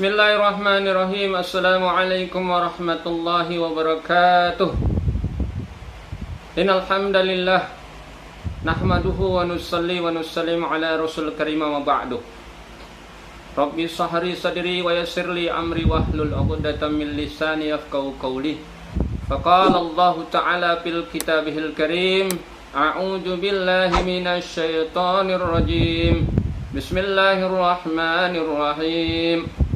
Bismillahirrahmanirrahim. Assalamualaikum warahmatullahi wabarakatuh. Innal hamdalillah nahmaduhu wa nusalli wa nusallim ala rasul karim wa ba'du. Rabbi shrah sadri wa yassir li amri wahlul 'uqdatam min lisani yafqahu qawli. Faqala Allah ta'ala fil kitabihil karim, a'udzu billahi minasy syaithanir rajim. Bismillahirrahmanirrahim.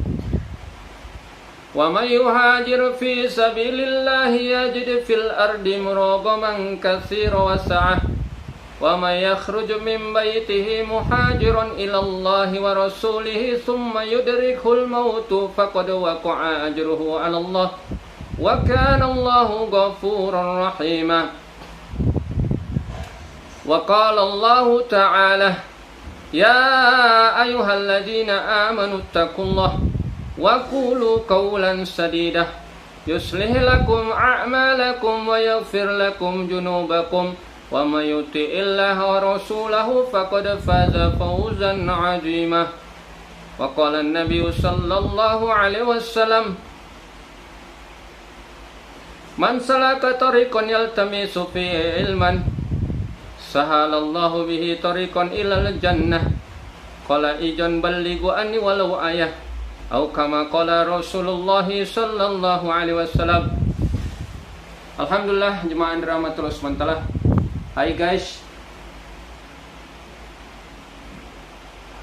Wa may yuhajir fi sabilillahi yajid fil ardi muragaman katsiran wa sa'ah. Wa may yakhruj min baytihi muhajiran ila Allah wa rasulihi thumma yudrikul mautu faqad waqa'a ajruhu 'ala Allah. Wa kana Allahu ghafurar rahima. Wa qala Allah ta'ala, ya ayyuhalladzina amanu taqullaha wa qulu qawlan sadida yuslih lakum a'malakum wa yaghfir lakum junubakum wa may yuti'illaha wa rasulahu faqad faza fawzan 'azima. Wa qala an-nabiy sallallahu alaihi wasallam, man salaka tariqan yaltamisu fihi ilman sahalallahu bihi tariqan ilal jannah. Qala ijan ballighu anni walau ayah, atau kama qala Rasulullah sallallahu alaihi wasallam. Alhamdulillah, jemaah dirahmati Allah SWT. Hai guys,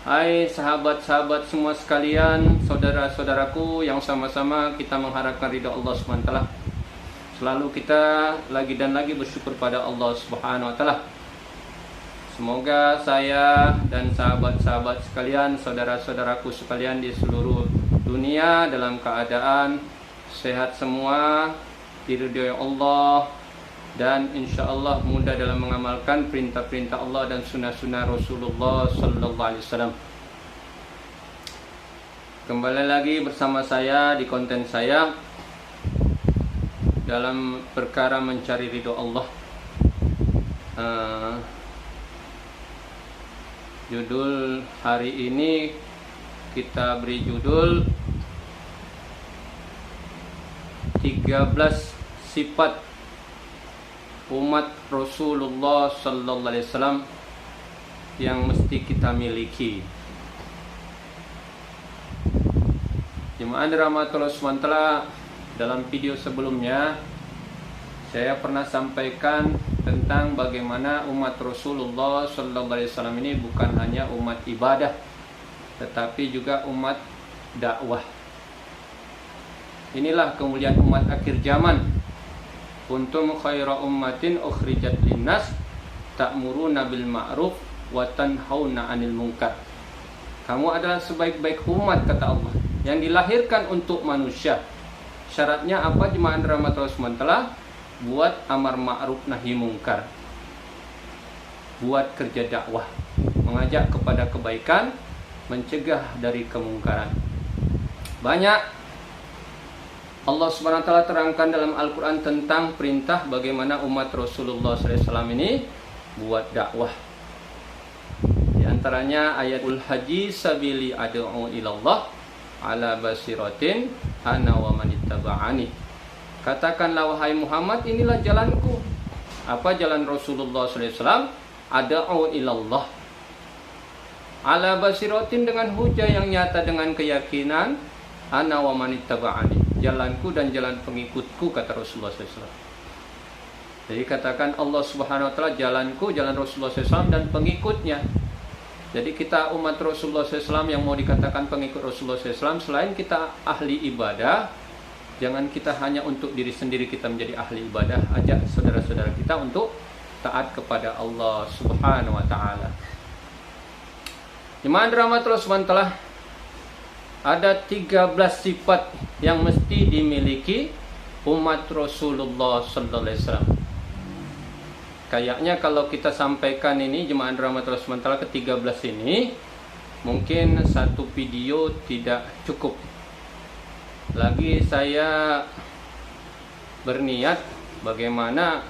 hai sahabat-sahabat semua sekalian, saudara-saudaraku yang sama-sama kita mengharapkan ridha Allah SWT. Selalu kita lagi dan lagi bersyukur pada Allah Subhanahu wa taala. Semoga saya dan sahabat-sahabat sekalian, saudara-saudaraku sekalian di seluruh dunia dalam keadaan sehat semua, diridhoi Allah, dan insya Allah mudah dalam mengamalkan perintah-perintah Allah dan sunnah-sunnah Rasulullah sallallahu alaihi wasallam. Kembali lagi bersama saya di konten saya dalam perkara mencari ridho Allah. Judul hari ini kita beri judul 13 sifat umat Rasulullah sallallahu alaihi wasallam yang mesti kita miliki. Jemaah dirahmati Allah SWT, dalam video sebelumnya saya pernah sampaikan tentang bagaimana umat Rasulullah sallallahu alaihi wasallam ini bukan hanya umat ibadah, tetapi juga umat dakwah. Inilah kemuliaan umat akhir zaman. Kuntum khaira ummatin ukhrijat linnas ta'muruna bil ma'ruf wa tanhauna 'anil munkar. Kamu adalah sebaik-baik umat, kata Allah, yang dilahirkan untuk manusia. Syaratnya apa, jemaah dirahmati Allah SWT? Buat amar ma'ruf nahi mungkar, buat kerja dakwah, mengajak kepada kebaikan, mencegah dari kemungkaran. Banyak Allah Subhanahu wa taala terangkan dalam Al-Qur'an tentang perintah bagaimana umat Rasulullah SAW ini buat dakwah. Di antaranya ayatul haji sabili ad'u ilallah ala basiratin ana wa man ittaba'ani. Katakanlah wahai Muhammad, inilah jalanku. Apa jalan Rasulullah SAW? Ad'u ilallah ala basiratin, dengan hujah yang nyata, dengan keyakinan, ana wa man ittaba'ani, jalanku dan jalan pengikutku, kata Rasulullah SAW. Jadi katakan Allah Subhanahu wa taala jalanku, jalan Rasulullah SAW dan pengikutnya. Jadi kita umat Rasulullah SAW yang mau dikatakan pengikut Rasulullah SAW, selain kita ahli ibadah, jangan kita hanya untuk diri sendiri kita menjadi ahli ibadah, ajak saudara-saudara kita untuk taat kepada Allah Subhanahu wa taala. Jemaah dirahmati Allah SWT, ada 13 sifat yang mesti dimiliki umat Rasulullah sallallahu alaihi wasallam. Kayaknya kalau kita sampaikan ini, jemaah dirahmati Allah SWT, ke-13 ini mungkin satu video tidak cukup. Lagi saya berniat bagaimana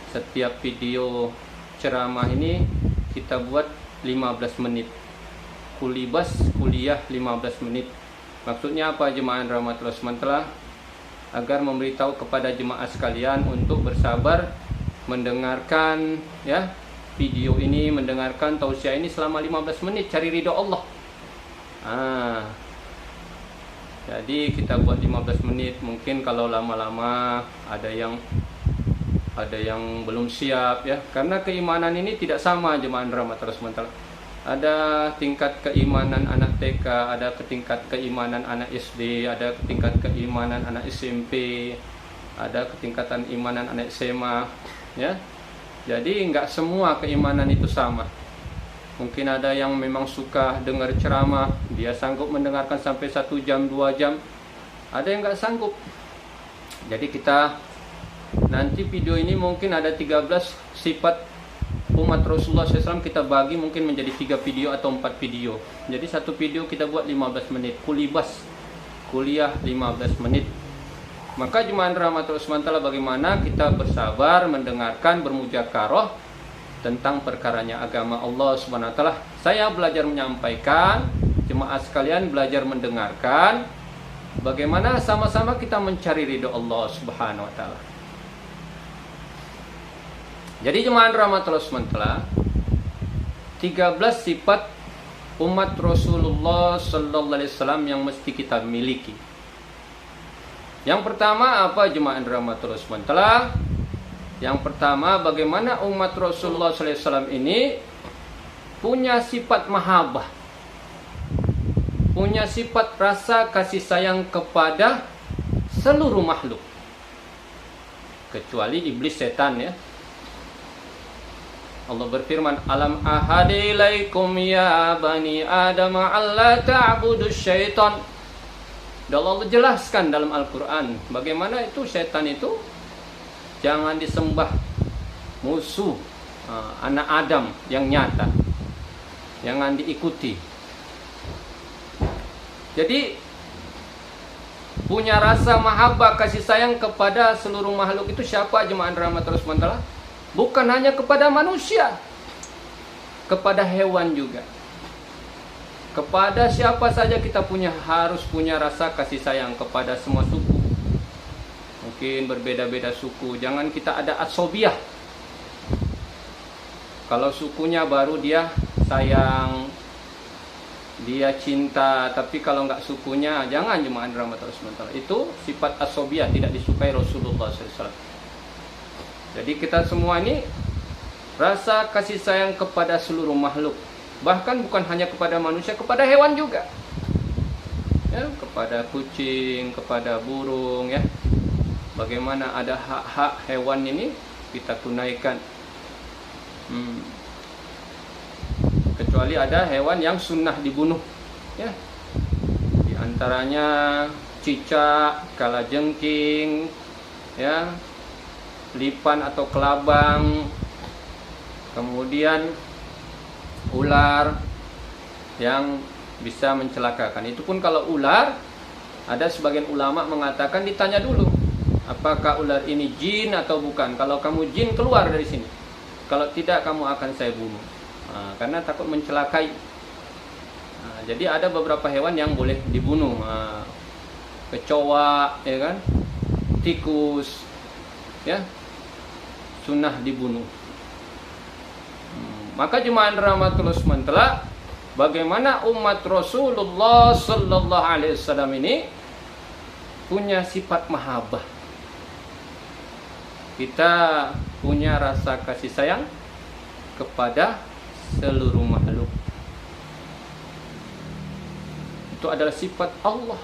setiap video ceramah ini kita buat 15 menit. Kulibas kuliah 15 menit. Maksudnya apa jemaah rahmatullah SWT? Agar memberitahu kepada jemaah sekalian untuk bersabar mendengarkan ya video ini, mendengarkan tausiah ini selama 15 menit, cari ridho Allah. Jadi kita buat 15 menit. Mungkin kalau lama-lama ada yang belum siap ya, karena keimanan ini tidak sama jemaah rahmatullah SWT. Ada tingkat keimanan anak TK, ada tingkat keimanan anak SD, ada tingkat keimanan anak SMP, ada ketingkatan imanan anak SMA ya. Jadi nggak semua keimanan itu sama. Mungkin ada yang memang suka dengar ceramah, dia sanggup mendengarkan sampai 1 jam, 2 jam. Ada yang nggak sanggup. Jadi kita nanti video ini mungkin ada 13 sifat umat Rasulullah SAW, kita bagi mungkin menjadi 3 video atau 4 video. Jadi satu video kita buat 15 menit. Kulibas, kuliah 15 menit. Maka jemaah rahmatullah SWT, bagaimana kita bersabar mendengarkan, bermujakarah tentang perkaranya agama Allah Subhanahu wa taala. Saya belajar menyampaikan, jemaah sekalian belajar mendengarkan. Bagaimana sama-sama kita mencari ridho Allah Subhanahu wa taala. Jadi jemaah rahmatullah SWT, 13 sifat umat Rasulullah sallallahu alaihi wasallam yang mesti kita miliki. Yang pertama apa jemaah rahmatullah SWT? Yang pertama, bagaimana umat Rasulullah sallallahu alaihi wasallam ini punya sifat mahabbah, punya sifat rasa kasih sayang kepada seluruh makhluk, kecuali iblis, setan ya. Allah berfirman, alam ahadi ilaikum ya bani adam alla ta'budus syaitan. Dan Allah jelaskan dalam Al-Quran bagaimana itu setan itu jangan disembah, musuh anak Adam yang nyata, jangan diikuti. Jadi punya rasa mahabbah, kasih sayang kepada seluruh makhluk itu siapa jemaah rahmatullah SWT? Bukan hanya kepada manusia, kepada hewan juga. Kepada siapa saja kita harus punya rasa kasih sayang kepada semua suku. Mungkin berbeda-beda suku, jangan kita ada asobiah. Kalau sukunya baru dia sayang, dia cinta, tapi kalau nggak sukunya jangan jemaah rahmatullah SWT. Itu sifat asobiah, tidak disukai Rasulullah SAW. Jadi kita semua ini rasa kasih sayang kepada seluruh makhluk, bahkan bukan hanya kepada manusia, kepada hewan juga ya, kepada kucing, kepada burung ya. Bagaimana ada hak-hak hewan ini kita tunaikan. Kecuali ada hewan yang sunnah dibunuh ya. Di antaranya cicak, kalajengking ya, lipan atau kelabang, kemudian ular yang bisa mencelakakan. Itu pun kalau ular, ada sebagian ulama mengatakan ditanya dulu, apakah ular ini jin atau bukan. Kalau kamu jin, keluar dari sini. Kalau tidak, kamu akan saya bunuh. Karena takut mencelakai. Jadi ada beberapa hewan yang boleh dibunuh. Kecoa, ya kan? Tikus, ya, sunnah dibunuh. Maka jemaah rahmatullah SWT, bagaimana umat Rasulullah sallallahu alaihi wasallam ini punya sifat mahabbah. Kita punya rasa kasih sayang kepada seluruh makhluk. Itu adalah sifat Allah.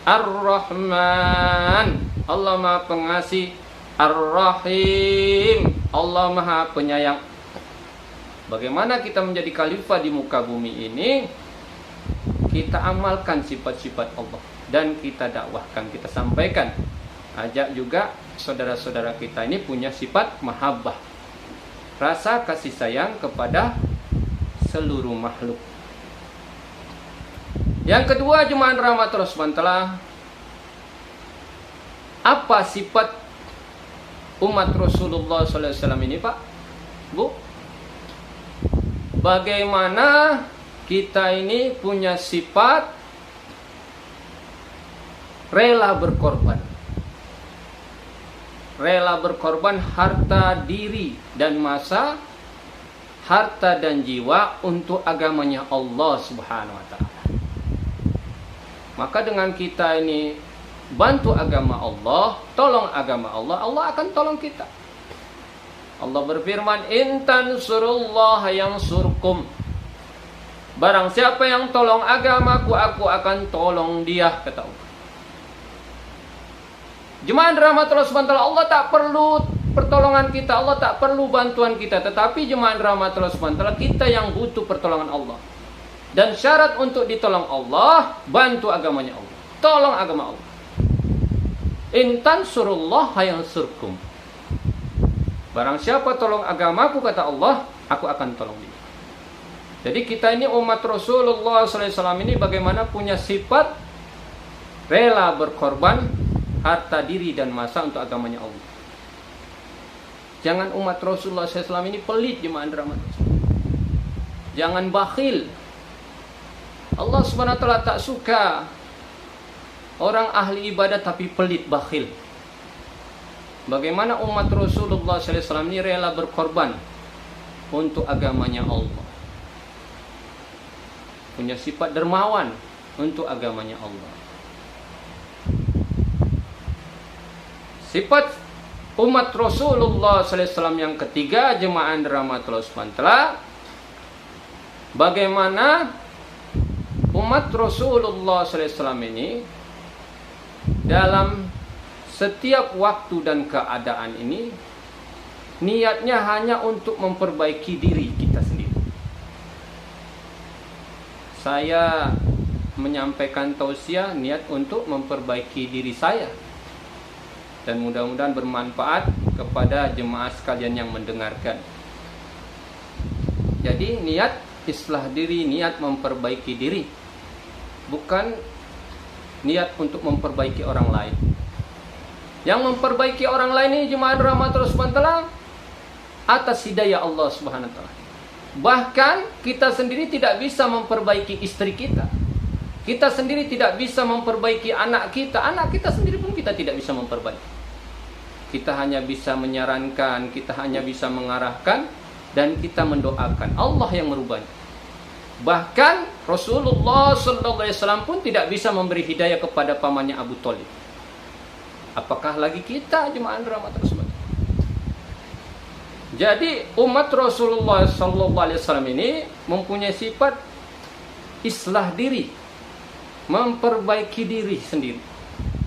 Ar-Rahman, Allah Maha Pengasih. Ar-Rahim, Allah Maha Penyayang. Bagaimana kita menjadi khalifah di muka bumi ini? Kita amalkan sifat-sifat Allah dan kita dakwahkan, kita sampaikan. Ajak juga saudara-saudara kita ini punya sifat mahabbah, rasa kasih sayang kepada seluruh makhluk. Yang kedua jemaah rahmatullah SWT, apa sifat umat Rasulullah SAW ini Pak, Bu? Bagaimana kita ini punya sifat rela berkorban. Rela berkorban harta diri dan masa, harta dan jiwa untuk agamanya Allah Subhanahu wa taala. Maka dengan kita ini bantu agama Allah, tolong agama Allah, Allah akan tolong kita. Allah berfirman, "In tansurullaha yansurkum." Barang siapa yang tolong agamaku, aku akan tolong dia, kata Allah. Jemaah rahmatullah subhanahu wa ta'ala, Allah tak perlu pertolongan kita, Allah tak perlu bantuan kita, tetapi jemaah rahmatullah subhanahu wa ta'ala, kita yang butuh pertolongan Allah. Dan syarat untuk ditolong Allah, bantu agamanya Allah, tolong agama Allah. In tansurullaha yansurkum. Barang siapa tolong agamaku, kata Allah, aku akan tolong dia. Jadi kita ini umat Rasulullah SAW ini bagaimana punya sifat rela berkorban harta diri dan masa untuk agamanya Allah. Jangan umat Rasulullah SAW ini pelit, jemaah rahmat. Jangan bakhil. Allah Subhanahu wa taala tak suka orang ahli ibadah tapi pelit, bakhil. Bagaimana umat Rasulullah SAW ini rela berkorban untuk agamanya Allah. Punya sifat dermawan untuk agamanya Allah. Sifat umat Rasulullah SAW yang ketiga, jemaah rahmatullah subhanahu wa ta'ala, bagaimana umat Rasulullah SAW ini dalam setiap waktu dan keadaan ini niatnya hanya untuk memperbaiki diri kita sendiri. Saya menyampaikan tausiah niat untuk memperbaiki diri saya, dan mudah-mudahan bermanfaat kepada jemaah sekalian yang mendengarkan. Jadi niat islah diri, niat memperbaiki diri, bukan niat untuk memperbaiki orang lain. Yang memperbaiki orang lain ini jemaah rahmatullah subhanahu wa ta'ala atas hidayah Allah Subhanahu wa ta'ala. Bahkan kita sendiri tidak bisa memperbaiki istri kita. Kita sendiri tidak bisa memperbaiki anak kita. Anak kita sendiri pun kita tidak bisa memperbaiki. Kita hanya bisa menyarankan, kita hanya bisa mengarahkan, dan kita mendoakan. Allah yang merubahnya. Bahkan Rasulullah SAW pun tidak bisa memberi hidayah kepada pamannya Abu Thalib. Apakah lagi kita, jemaah rahmatullah subhanahu wa ta'ala. Jadi umat Rasulullah SAW ini mempunyai sifat islah diri, memperbaiki diri sendiri.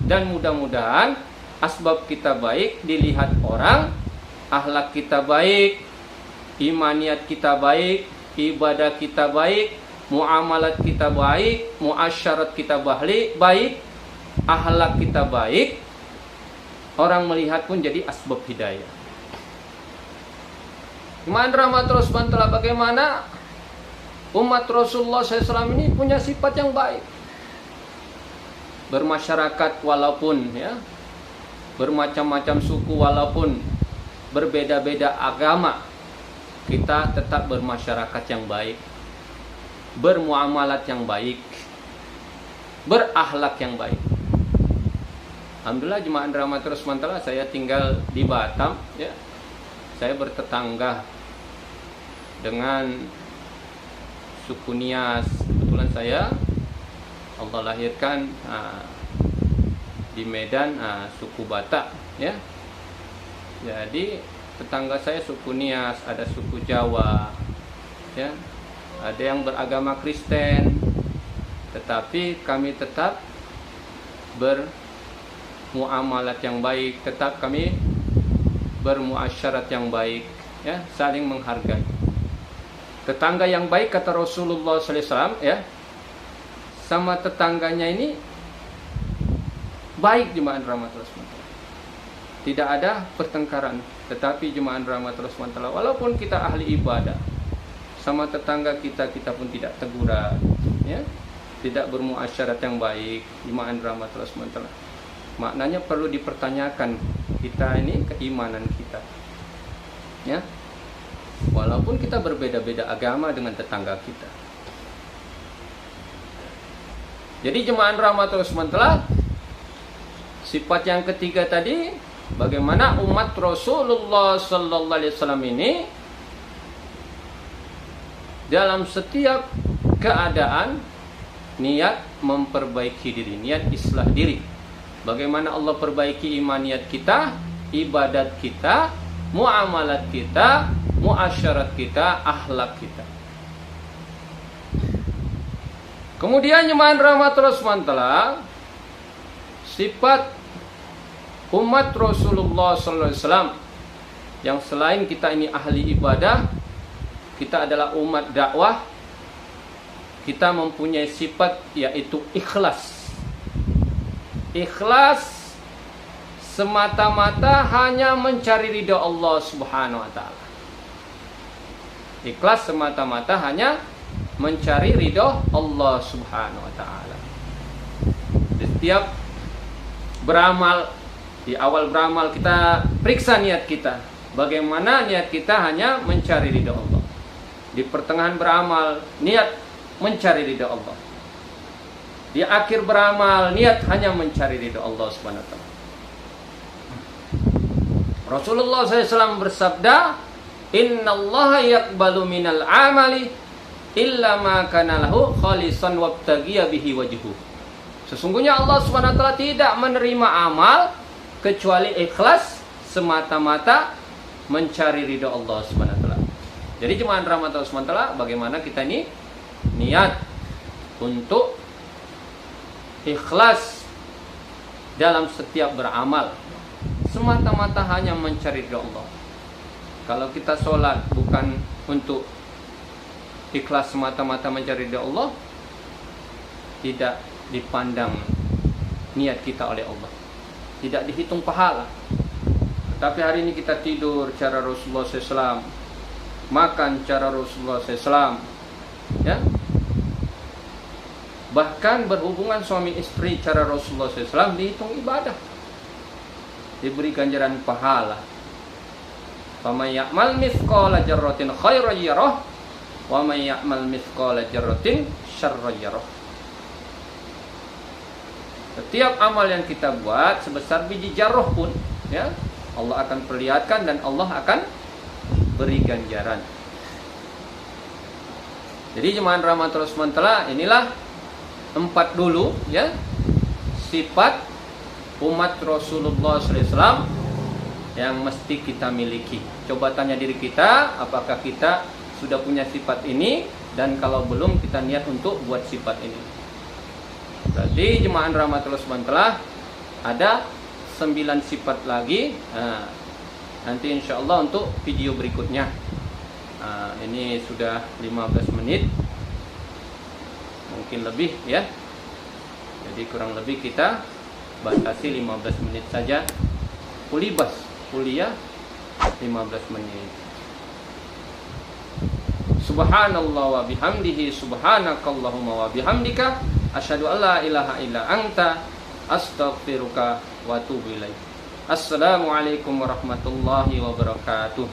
Dan mudah-mudahan asbab kita baik dilihat orang, akhlak kita baik, imaniat kita baik, ibadah kita baik, muamalat kita baik, muasyarat kita baik, akhlak kita baik. Orang melihat pun jadi asbab hidayah. Iman rahmatullah subhanahu wa ta'ala, bagaimana umat Rasulullah SAW ini punya sifat yang baik. Bermasyarakat walaupun bermacam-macam suku, walaupun berbeda-beda agama, kita tetap bermasyarakat yang baik, bermuamalat yang baik, berakhlak yang baik. Alhamdulillah jemaah rahmatullah subhanahu wa ta'ala, saya tinggal di Batam, ya. Saya bertetangga dengan suku Nias. Kebetulan saya Allah lahirkan di Medan, suku Batak, ya. Jadi tetangga saya suku Nias, ada suku Jawa, ya. Ada yang beragama Kristen, tetapi kami tetap bermuamalat yang baik, tetap kami bermuasyarat yang baik, ya, saling menghargai. Tetangga yang baik, kata Rasulullah SAW, ya, sama tetangganya ini baik, jemaah rahmatullah subhanahu. Tidak ada pertengkaran, tetapi jemaah rahmatullah subhanahu, walaupun kita ahli ibadah, sama tetangga kita pun tidak teguran, ya, tidak bermuasyarat yang baik, jemaah rahmatullah subhanahu. Maknanya perlu dipertanyakan kita ini keimanan kita, ya, walaupun kita berbeda-beda agama dengan tetangga kita. Jadi jemaah rahmatullah subhanahu, Sifat yang ketiga tadi, bagaimana umat Rasulullah sallallahu alaihi wasallam ini dalam setiap keadaan niat memperbaiki diri, niat islah diri. Bagaimana Allah perbaiki iman niat kita, ibadat kita, muamalat kita, muasyarat kita, akhlak kita. Kemudian jemaah rahmatullah SWT, sifat umat Rasulullah SAW yang selain kita ini ahli ibadah, kita adalah umat dakwah, kita mempunyai sifat yaitu ikhlas. Ikhlas semata-mata hanya mencari ridha Allah Subhanahu wa taala. Ikhlas semata-mata hanya mencari ridha Allah Subhanahu wa taala. Setiap beramal, di awal beramal kita periksa niat kita. Bagaimana niat kita hanya mencari ridha Allah. Di pertengahan beramal niat mencari ridha Allah. Di akhir beramal niat hanya mencari ridha Allah Subhanahu wa taala. Rasulullah SAW bersabda, "Innallaha yaqbalu minal amali illa ma kana lahu khalisan wabtaghiya bihi wajhu." Sesungguhnya Allah Subhanahu wa taala tidak menerima amal kecuali ikhlas semata-mata mencari ridha Allah Subhanahu wa taala. Jadi jemaah rahmatullah Subhanahu wa taala, bagaimana kita ini niat untuk ikhlas dalam setiap beramal, semata-mata hanya mencari ridha Allah. Kalau kita sholat bukan untuk ikhlas semata-mata mencari ridha Allah, tidak dipandang niat kita oleh Allah, tidak dihitung pahala. Tapi hari ini kita tidur cara Rasulullah SAW, makan cara Rasulullah SAW, ya. Bahkan berhubungan suami istri cara Rasulullah SAW dihitung ibadah, diberi ganjaran pahala. Faman ya'mal mithqala dzarratin khairan yarah wa man ya'mal mithqala dzarratin syarran yarah. Setiap amal yang kita buat sebesar biji jarrah pun, ya, Allah akan perlihatkan dan Allah akan beri ganjaran. Jadi jemaah rahmatullah SWT, inilah 4 dulu, ya, sifat umat Rasulullah SAW yang mesti kita miliki. Coba tanya diri kita, apakah kita sudah punya sifat ini, dan kalau belum, kita niat untuk buat sifat ini. Berarti jemaah rahmatullah SWT ada 9 sifat lagi. Nanti insya Allah untuk video berikutnya. Ini sudah 15 menit, mungkin lebih, ya. Jadi kurang lebih kita batasi 15 menit saja. Kuliah 15 menit. Subhanallah wa bihamdihi, subhanakallahumma wa bihamdika, asyhadu an la ilaha illa anta, astaghfiruka wa atubu ilaik. Assalamualaikum warahmatullahi wabarakatuh.